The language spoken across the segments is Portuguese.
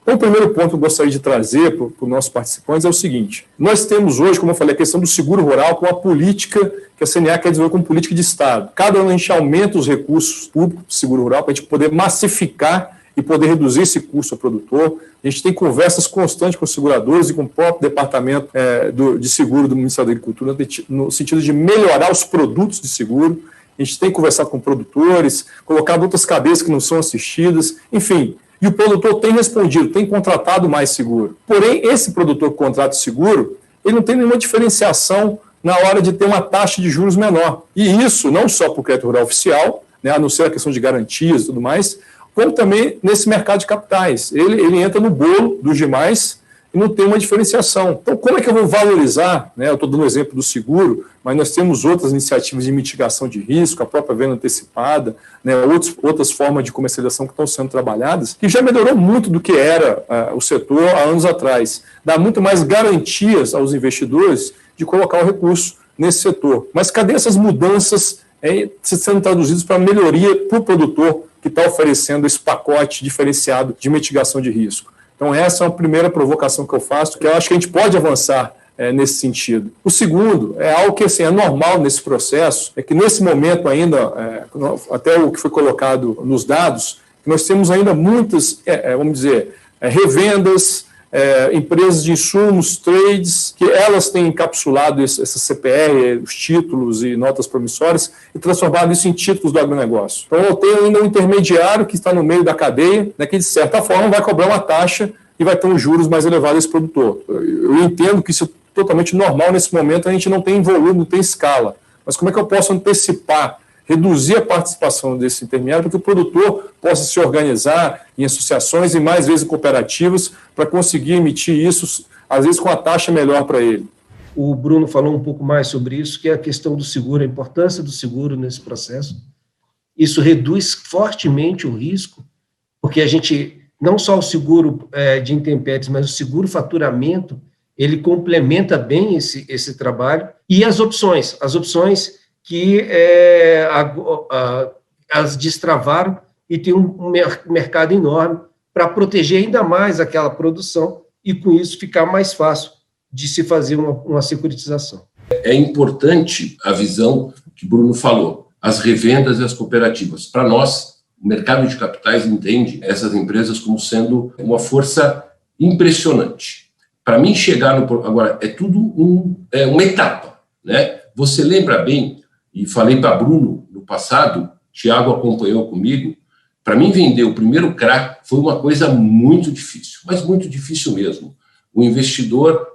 Então, o primeiro ponto que eu gostaria de trazer para os nossos participantes é o seguinte: nós temos hoje, como eu falei, a questão do seguro rural com a política que a CNA quer desenvolver como política de Estado. Cada ano a gente aumenta os recursos públicos do seguro rural para a gente poder massificar e poder reduzir esse custo ao produtor. A gente tem conversas constantes com os seguradores e com o próprio departamento de seguro do Ministério da Agricultura, no sentido de melhorar os produtos de seguro. A gente tem conversado com produtores, colocado outras cabeças que não são assistidas, enfim. E o produtor tem respondido, tem contratado mais seguro. Porém, esse produtor que contrata seguro, ele não tem nenhuma diferenciação na hora de ter uma taxa de juros menor. E isso não só para o crédito rural oficial, né, a não ser a questão de garantias e tudo mais, como também nesse mercado de capitais. Ele entra no bolo dos demais e não tem uma diferenciação. Então, como é que eu vou valorizar? Né, eu estou dando o exemplo do seguro, mas nós temos outras iniciativas de mitigação de risco, a própria venda antecipada, né, outras formas de comercialização que estão sendo trabalhadas, que já melhorou muito do que era o setor há anos atrás. Dá muito mais garantias aos investidores de colocar o recurso nesse setor. Mas cadê essas mudanças sendo traduzidas para melhoria para o produtor que está oferecendo esse pacote diferenciado de mitigação de risco? Então, essa é a primeira provocação que eu faço, que eu acho que a gente pode avançar nesse sentido. O segundo, é algo que assim, é normal nesse processo, é que nesse momento ainda, até o que foi colocado nos dados, nós temos ainda muitas, vamos dizer, revendas, empresas de insumos, trades, que elas têm encapsulado essa CPR, os títulos e notas promissórias, e transformado isso em títulos do agronegócio. Então, eu tenho ainda um intermediário que está no meio da cadeia, né, que, de certa forma, vai cobrar uma taxa e vai ter uns juros mais elevados esse produtor. Eu entendo que isso é totalmente normal nesse momento, a gente não tem volume, não tem escala. Mas como é que eu posso antecipar, reduzir a participação desse intermediário para que o produtor possa se organizar em associações e mais vezes em cooperativas para conseguir emitir isso, às vezes com a taxa melhor para ele? O Bruno falou um pouco mais sobre isso, que é a questão do seguro, a importância do seguro nesse processo. Isso reduz fortemente o risco, porque a gente, não só o seguro de intempéries, mas o seguro faturamento, ele complementa bem esse trabalho. E as opções que as destravaram e tem um mercado enorme para proteger ainda mais aquela produção e, com isso, ficar mais fácil de se fazer uma securitização. É importante a visão que Bruno falou, as revendas e as cooperativas. Para nós, o mercado de capitais entende essas empresas como sendo uma força impressionante. Para mim, chegar no... Agora, é tudo uma etapa, né? Você lembra bem, e falei para Bruno no passado, Tiago acompanhou comigo, para mim vender o primeiro CRA foi uma coisa muito difícil, mas muito difícil mesmo. O investidor,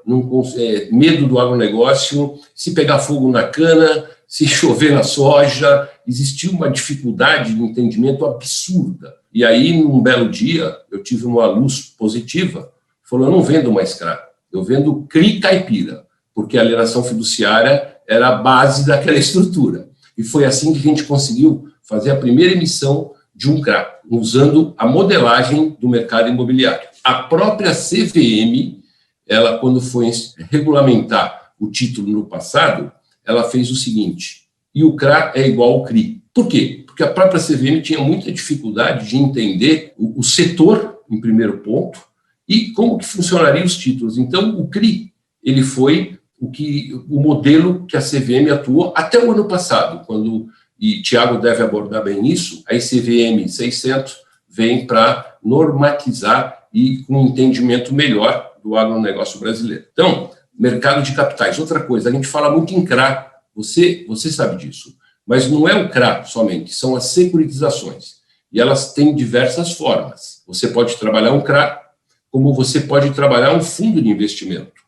medo do agronegócio, se pegar fogo na cana, se chover na soja, existia uma dificuldade de entendimento absurda. E aí, num belo dia, eu tive uma luz positiva, falou, eu não vendo mais CRA, eu vendo CRI caipira, porque a alienação fiduciária era a base daquela estrutura. E foi assim que a gente conseguiu fazer a primeira emissão de um CRA, usando a modelagem do mercado imobiliário. A própria CVM, ela, quando foi regulamentar o título no passado, ela fez o seguinte, e o CRA é igual ao CRI. Por quê? Porque a própria CVM tinha muita dificuldade de entender o setor, em primeiro ponto, e como que funcionariam os títulos. Então, o CRI, ele foi o modelo que a CVM atuou até o ano passado, quando, e Tiago deve abordar bem isso, a CVM 600 vem para normatizar e com um entendimento melhor do agronegócio brasileiro. Então, mercado de capitais. Outra coisa, a gente fala muito em CRA, você sabe disso, mas não é o CRA somente, são as securitizações. E elas têm diversas formas. Você pode trabalhar um CRA, como você pode trabalhar um fundo de investimento.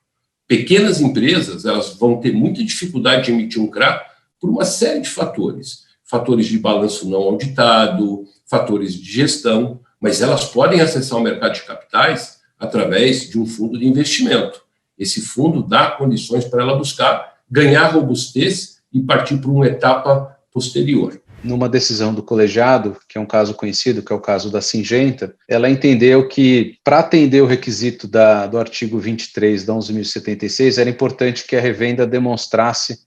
Pequenas empresas, elas vão ter muita dificuldade de emitir um CRA por uma série de fatores. Fatores de balanço não auditado, fatores de gestão, mas elas podem acessar o mercado de capitais através de um fundo de investimento. Esse fundo dá condições para ela buscar ganhar robustez e partir para uma etapa posterior. Numa decisão do colegiado, que é um caso conhecido, que é o caso da Singenta, ela entendeu que, para atender o requisito do artigo 23 da 11.076, era importante que a revenda demonstrasse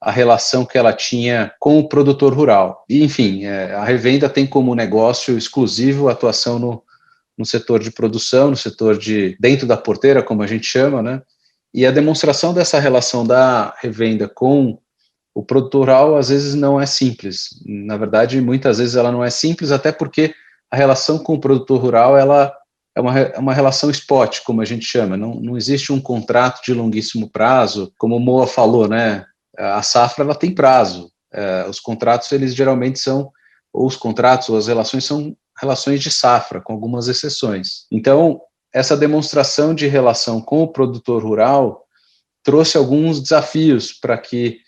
a relação que ela tinha com o produtor rural. E, enfim, a revenda tem como negócio exclusivo a atuação no setor de produção, no setor de dentro da porteira, como a gente chama, né? E a demonstração dessa relação da revenda com o produtor rural, às vezes, não é simples. Na verdade, muitas vezes ela não é simples, até porque a relação com o produtor rural, ela é uma relação spot, como a gente chama. Não existe um contrato de longuíssimo prazo, como o Moa falou, né? A safra, ela tem prazo. Os contratos, eles geralmente são, ou os contratos, ou as relações são relações de safra, com algumas exceções. Então, essa demonstração de relação com o produtor rural trouxe alguns desafios para que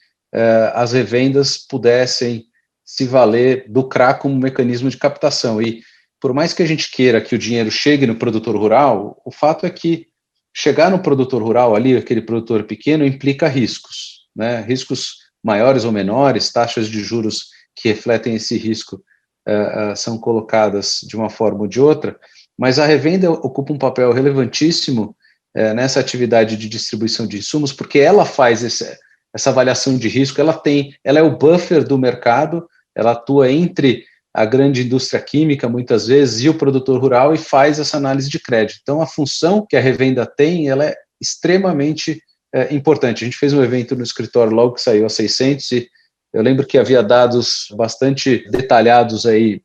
as revendas pudessem se valer do CRA como mecanismo de captação. E por mais que a gente queira que o dinheiro chegue no produtor rural, o fato é que chegar no produtor rural ali, aquele produtor pequeno, implica riscos, né? Riscos maiores ou menores, taxas de juros que refletem esse risco são colocadas de uma forma ou de outra, mas a revenda ocupa um papel relevantíssimo nessa atividade de distribuição de insumos, porque ela faz essa avaliação de risco, ela é o buffer do mercado, ela atua entre a grande indústria química, muitas vezes, e o produtor rural, e faz essa análise de crédito. Então, a função que a revenda tem, ela é extremamente importante. A gente fez um evento no escritório logo que saiu a 600, e eu lembro que havia dados bastante detalhados aí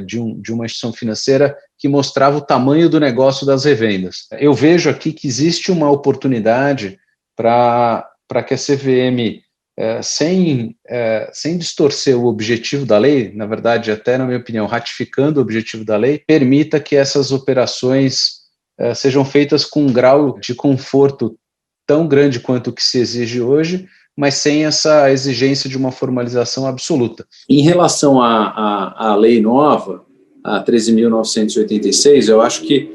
de uma instituição financeira que mostrava o tamanho do negócio das revendas. Eu vejo aqui que existe uma oportunidade para que a CVM, sem distorcer o objetivo da lei, na verdade, até na minha opinião, ratificando o objetivo da lei, permita que essas operações sejam feitas com um grau de conforto tão grande quanto o que se exige hoje, mas sem essa exigência de uma formalização absoluta. Em relação à lei nova, a 13.986, eu acho que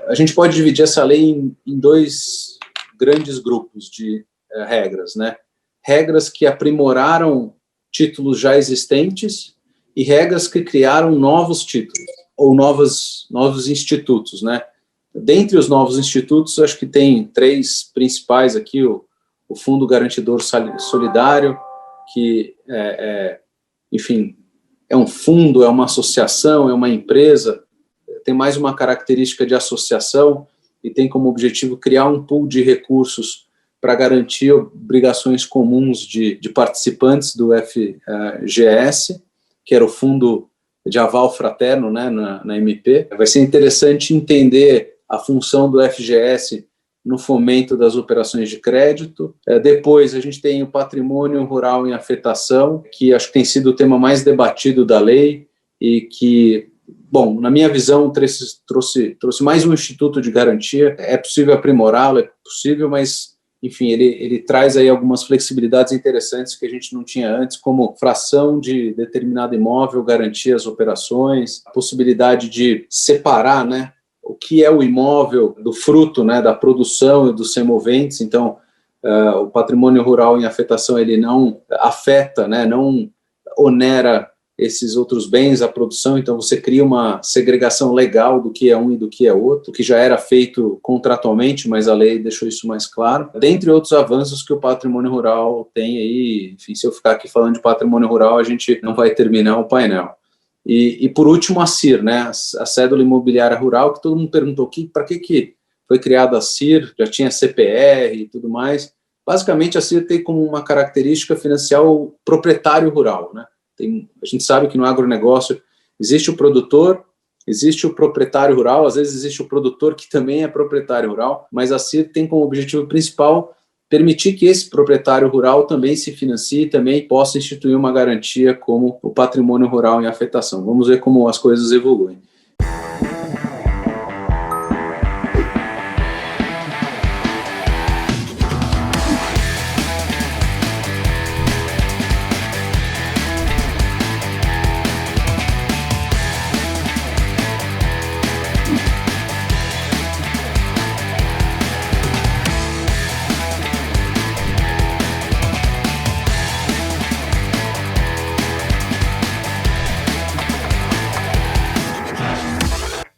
a gente pode dividir essa lei em dois grandes grupos de regras, né? Regras que aprimoraram títulos já existentes e regras que criaram novos títulos ou novos institutos, né? Dentre os novos institutos, acho que tem três principais aqui: o Fundo Garantidor Solidário, que, enfim, é um fundo, é uma associação, é uma empresa, tem mais uma característica de associação e tem como objetivo criar um pool de recursos para garantir obrigações comuns de participantes do FGS, que era o Fundo de Aval Fraterno, né, na MP. Vai ser interessante entender a função do FGS no fomento das operações de crédito. Depois, a gente tem o patrimônio rural em afetação, que acho que tem sido o tema mais debatido da lei e que, bom, na minha visão, trouxe mais um instituto de garantia. É possível aprimorá-lo, é possível, mas, enfim, ele traz aí algumas flexibilidades interessantes que a gente não tinha antes, como fração de determinado imóvel, garantir as operações, a possibilidade de separar, né, o que é o imóvel do fruto, né, da produção e dos semoventes. Então, o patrimônio rural em afetação, ele não afeta, né, não onera esses outros bens, a produção. Então, você cria uma segregação legal do que é um e do que é outro, que já era feito contratualmente, mas a lei deixou isso mais claro. Dentre outros avanços que o patrimônio rural tem aí, enfim, se eu ficar aqui falando de patrimônio rural, a gente não vai terminar o painel. E por último, a CIR, né, a Cédula Imobiliária Rural, que todo mundo perguntou para que foi criada a CIR, já tinha CPR e tudo mais. Basicamente, a CIR tem como uma característica financiar o proprietário rural, né? A gente sabe que no agronegócio existe o produtor, existe o proprietário rural, às vezes existe o produtor que também é proprietário rural, mas a CIR tem como objetivo principal permitir que esse proprietário rural também se financie, também possa instituir uma garantia como o patrimônio rural em afetação. Vamos ver como as coisas evoluem.